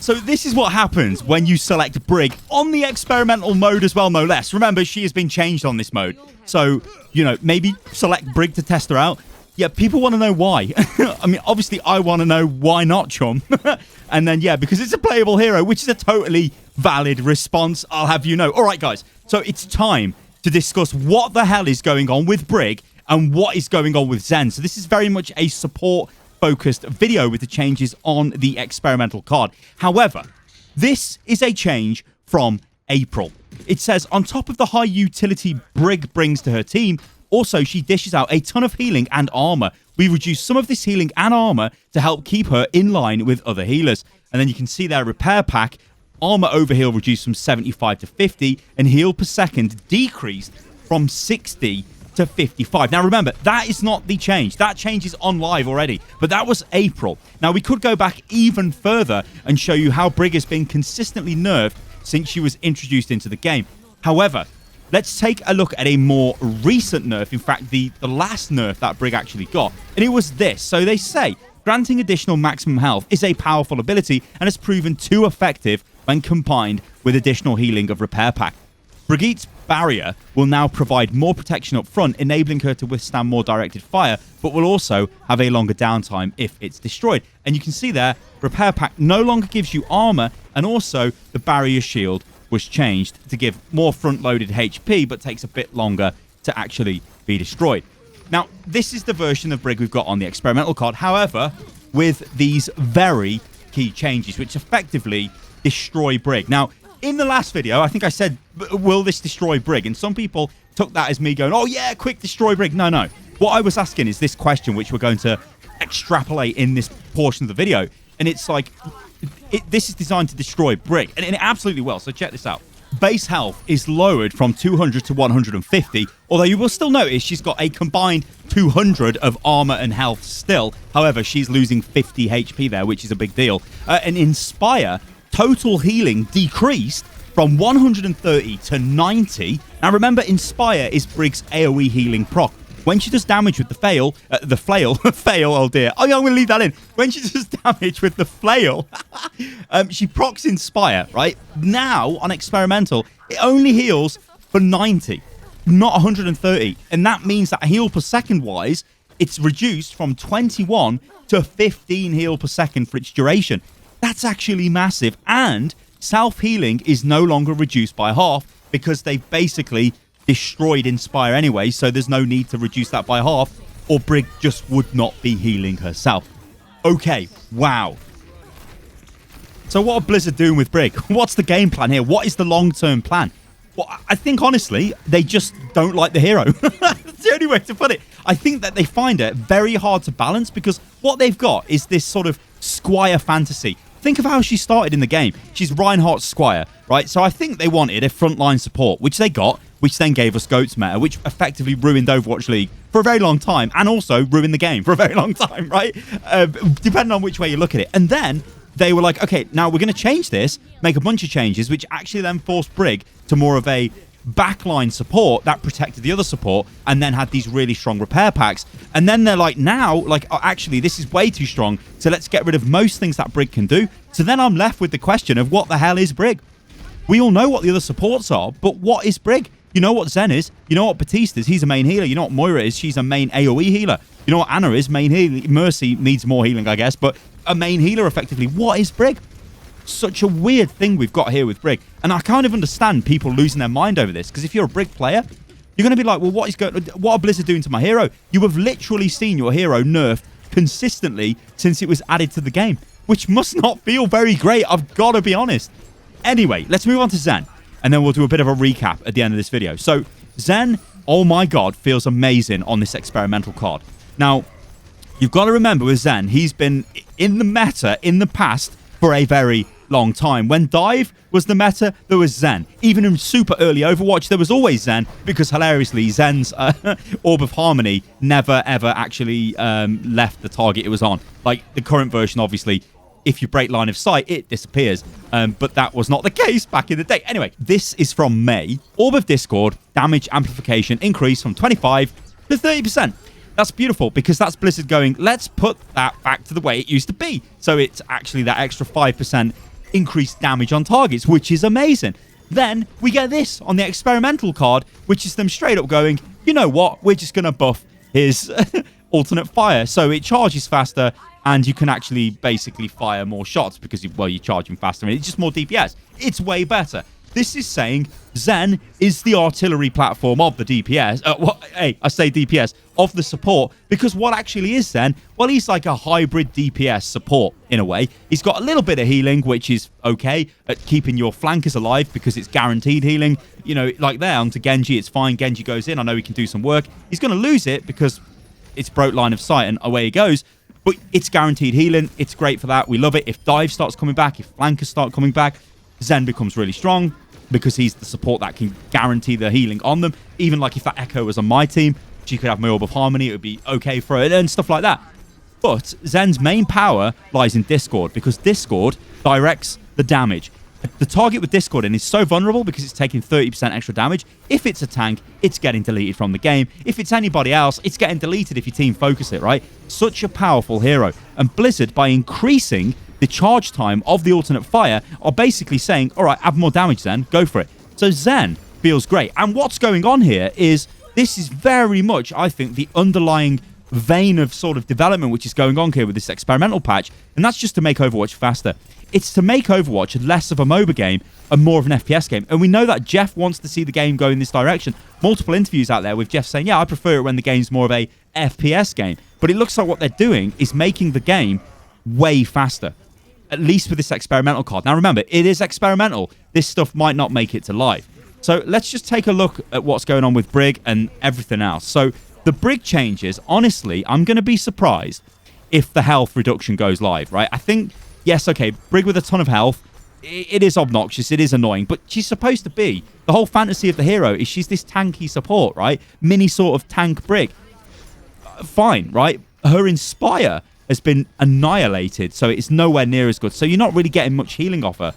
So this is what happens when you select Brig on the experimental mode as well, no less. Remember, she has been changed on this mode. So, you know, maybe select Brig to test her out. Yeah, people want to know why. I mean, obviously, I want to know why not, chum. And then, yeah, because it's a playable hero, which is a totally valid response, I'll have you know. All right, guys. So it's time to discuss what the hell is going on with Brig and what is going on with Zen. So this is very much a support-focused video with the changes on the experimental card. However, this is a change from April. It says, on top of the high utility Brig brings to her team, also she dishes out a ton of healing and armor. We reduce some of this healing and armor to help keep her in line with other healers. And then you can see their repair pack. Armor overheal reduced from 75 to 50, and heal per second decreased from 60 to 55. Now remember, that is not the change. That change is on live already, but that was April. Now we could go back even further and show you how Brig has been consistently nerfed since she was introduced into the game. However, let's take a look at a more recent nerf. In fact, the last nerf that Brig actually got, and it was this. So they say, granting additional maximum health is a powerful ability and has proven too effective when combined with additional healing of repair pack. Brigitte's barrier will now provide more protection up front, enabling her to withstand more directed fire, but will also have a longer downtime if it's destroyed. And you can see there, repair pack no longer gives you armor, and also the barrier shield was changed to give more front-loaded HP, but takes a bit longer to actually be destroyed. Now, this is the version of Brig we've got on the experimental card. However, with these very key changes, which effectively destroy Brig. Now, in the last video, I think I said, will this destroy Brig? And some people took that as me going, oh yeah, quick, destroy Brig. No, no. What I was asking is this question, which we're going to extrapolate in this portion of the video. And it's like, this is designed to destroy Brig. And it absolutely will. So check this out. Base health is lowered from 200 to 150, although you will still notice she's got a combined 200 of armor and health still. However, she's losing 50 HP there, which is a big deal. And Inspire, total healing decreased from 130 to 90. Now remember, Inspire is Brig's AoE healing proc. When she does damage with the flail, oh dear. Oh, yeah, I'm going to leave that in. When she does damage with the flail, she procs Inspire, right? Now, on Experimental, it only heals for 90, not 130. And that means that heal per second-wise, it's reduced from 21 to 15 heal per second for its duration. That's actually massive. And self-healing is no longer reduced by half because they've basically destroyed Inspire anyway, so there's no need to reduce that by half, or Brig just would not be healing herself. Okay, wow. So what are Blizzard doing with Brig? What's the game plan here? What is the long-term plan? Well, I think, honestly, they just don't like the hero. That's the only way to put it. I think that they find it very hard to balance because what they've got is this sort of Squire fantasy. Think of how she started in the game. She's Reinhardt's Squire, right? So I think they wanted a frontline support, which they got, which then gave us Goat's meta, which effectively ruined Overwatch League for a very long time, and also ruined the game for a very long time, right? Depending on which way you look at it. And then they were like, okay, now we're going to change this, make a bunch of changes, which actually then forced Brig to more of a backline support that protected the other support, and then had these really strong repair packs. And then they're like, now, like, oh, actually, this is way too strong, so let's get rid of most things that Brig can do. So then I'm left with the question of what the hell is Brig? We all know what the other supports are, but what is Brig? You know what Zen is. You know what Batiste is. He's a main healer. You know what Moira is. She's a main AoE healer. You know what Anna is. Main healing. Mercy needs more healing, I guess, but a main healer effectively. What is Brig? Such a weird thing we've got here with Brig. And I kind of understand people losing their mind over this, because if you're a Brig player, you're going to be like, well, what are Blizzard doing to my hero? You have literally seen your hero nerfed consistently since it was added to the game, which must not feel very great. I've got to be honest. Anyway, let's move on to Zen, and then we'll do a bit of a recap at the end of this video. So Zen, oh my god, feels amazing on this experimental card. Now, you've got to remember with Zen, he's been in the meta in the past for a very long time. When Dive was the meta, there was Zen. Even in super early Overwatch, there was always Zen, because hilariously, Zen's Orb of Harmony never ever actually left the target it was on. Like the current version, obviously, if you break line of sight, it disappears. But that was not the case back in the day. Anyway, this is from May. Orb of Discord, damage amplification increased from 25 to 30%. That's beautiful, because that's Blizzard going, let's put that back to the way it used to be. So it's actually that extra 5% increased damage on targets, which is amazing. Then we get this on the experimental card, which is them straight up going, you know what, we're just going to buff his alternate fire. So it charges faster, and you can actually basically fire more shots because, you're charging faster, and it's just more DPS. It's way better. This is saying Zen is the artillery platform of the DPS. I say DPS, of the support, because what actually is Zen? Well, he's like a hybrid DPS support in a way. He's got a little bit of healing, which is okay at keeping your flankers alive because it's guaranteed healing. You know, like there onto Genji, it's fine. Genji goes in. I know he can do some work. He's going to lose it because it's broke line of sight and away he goes. But it's guaranteed healing. It's great for that. We love it. If dive starts coming back, if flankers start coming back, Zen becomes really strong, because he's the support that can guarantee the healing on them. Even like if that Echo was on my team, she could have my Orb of Harmony, it would be okay for it, and stuff like that. But Zen's main power lies in Discord, because Discord directs the damage. The target with Discord in is so vulnerable because it's taking 30% extra damage. If it's a tank, it's getting deleted from the game. If it's anybody else, it's getting deleted if your team focus it, right? Such a powerful hero. And Blizzard, by increasing the charge time of the alternate fire, are basically saying, all right, add more damage then, go for it. So Zen feels great. And what's going on here is, this is very much, I think, the underlying vein of sort of development which is going on here with this experimental patch, and that's just to make Overwatch faster. It's to make Overwatch less of a MOBA game and more of an FPS game. And we know that Jeff wants to see the game go in this direction. Multiple interviews out there with Jeff saying, yeah, I prefer it when the game's more of a FPS game. But it looks like what they're doing is making the game way faster, at least with this experimental card. Now remember, it is experimental. This stuff might not make it to live. So let's just take a look at what's going on with Brig and everything else. So the Brig changes, honestly, I'm going to be surprised if the health reduction goes live, right? I think, yes, okay, Brig with a ton of health, it is obnoxious, it is annoying, but she's supposed to be, the whole fantasy of the hero is she's this tanky support, right? Mini sort of tank Brig. Fine, right? Her Inspire has been annihilated, so it's nowhere near as good. So you're not really getting much healing off her.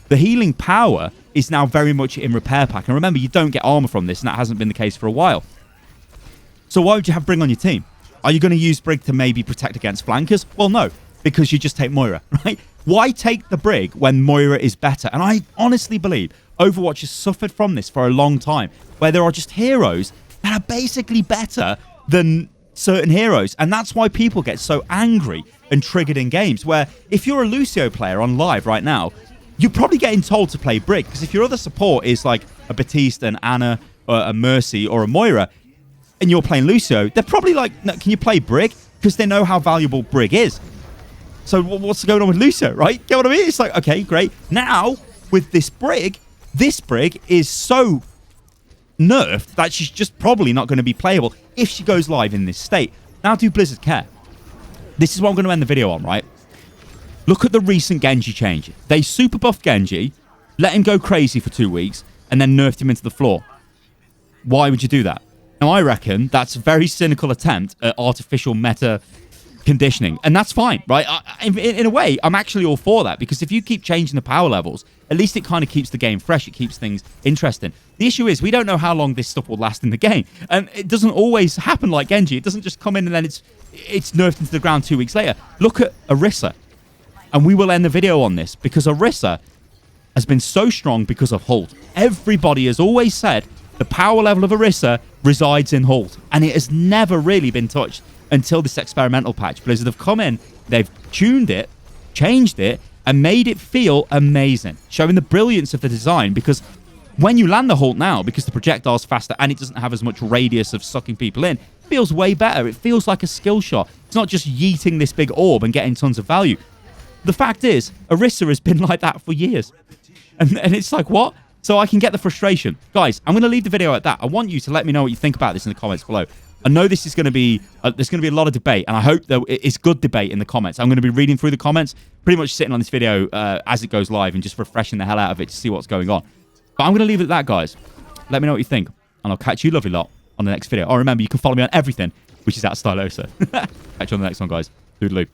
The healing power is now very much in repair pack. And remember, you don't get armor from this, and that hasn't been the case for a while. So why would you have Brig on your team? Are you going to use Brig to maybe protect against flankers? Well, no, because you just take Moira, right? Why take the Brig when Moira is better? And I honestly believe Overwatch has suffered from this for a long time, where there are just heroes that are basically better than certain heroes, and that's why people get so angry and triggered in games, where if you're a Lucio player on live right now, you're probably getting told to play Brig, because if your other support is like a Batiste, an Ana, or a Mercy, or a Moira, and you're playing Lucio, they're probably like, no, can you play Brig? Because they know how valuable Brig is. So what's going on with Lucio, right? Get what I mean? It's like, okay, great. Now, with this Brig is so nerfed that she's just probably not going to be playable if she goes live in this state. Now, do Blizzard care? This is what I'm going to end the video on, right? Look at the recent Genji change. They super buffed Genji, let him go crazy for 2 weeks, and then nerfed him into the floor. Why would you do that? Now, I reckon that's a very cynical attempt at artificial meta conditioning, and that's fine, right? In a way, I'm actually all for that, because if you keep changing the power levels, at least it kind of keeps the game fresh. It keeps things interesting. The issue is we don't know how long this stuff will last in the game, and it doesn't always happen like Genji. It doesn't just come in and then it's nerfed into the ground 2 weeks later. Look at Orisa, and we will end the video on this, because Orisa has been so strong because of Hold. Everybody has always said the power level of Orisa resides in Hold, and it has never really been touched until this experimental patch. Blizzard have come in, they've tuned it, changed it, and made it feel amazing, showing the brilliance of the design, because when you land the Halt now, because the projectile's faster and it doesn't have as much radius of sucking people in, it feels way better. It feels like a skill shot. It's not just yeeting this big orb and getting tons of value. The fact is, Orisa has been like that for years. And it's like, what? So I can get the frustration. Guys, I'm going to leave the video at that. I want you to let me know what you think about this in the comments below. I know this is going to be, there's going to be a lot of debate, and I hope that it's good debate in the comments. I'm going to be reading through the comments, pretty much sitting on this video as it goes live and just refreshing the hell out of it to see what's going on. But I'm going to leave it at that, guys. Let me know what you think, and I'll catch you lovely lot on the next video. Oh, remember, you can follow me on everything, which is at Stylosa. Catch you on the next one, guys. Toodaloo.